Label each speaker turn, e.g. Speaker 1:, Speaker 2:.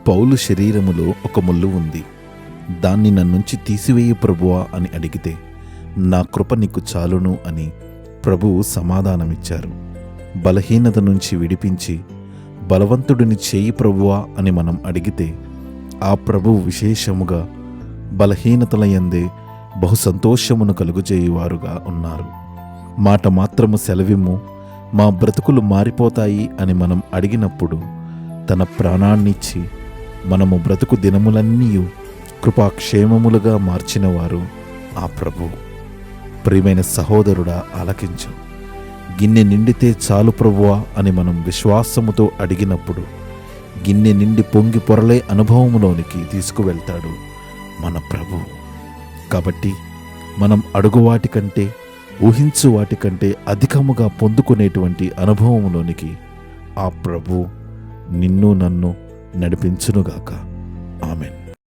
Speaker 1: పౌలు శరీరములో ఒక ముల్లు ఉంది, దాన్ని నన్నుంచి తీసివేయి ప్రభువా అని అడిగితే, నా కృప నీకు చాలును అని ప్రభువు సమాధానమిచ్చారు. బలహీనత నుంచి విడిపించి బలవంతుడిని చేయి ప్రభువా అని మనం అడిగితే, ఆ ప్రభువు విశేషముగా బలహీనతల యందే బహు సంతోషమును కలుగుచేయువారుగా ఉన్నారు. మాట మాత్రము సెలవిమ్ము, మా బ్రతుకులు మారిపోతాయి అని మనం అడిగినప్పుడు తన ప్రాణాన్నిచ్చి మనము బ్రతుకు దినములన్నీ కృపాక్షేమములుగా మార్చినవారు ఆ ప్రభువు. ప్రియమైన సహోదరుడా, ఆలకించు. గిన్నె నిండితే చాలు ప్రభువా అని మనం విశ్వాసముతో అడిగినప్పుడు గిన్నె నిండి పొంగి పొరలే అనుభవములోనికి తీసుకువెళ్తాడు మన ప్రభువు. కాబట్టి మనం అడుగు వాటికంటే, ఊహించు వాటికంటే అధికముగా పొందుకునేటువంటి అనుభవములోనికి ఆ ప్రభువు నిన్ను నన్ను నడిపించునుగాక. ఆమెన్.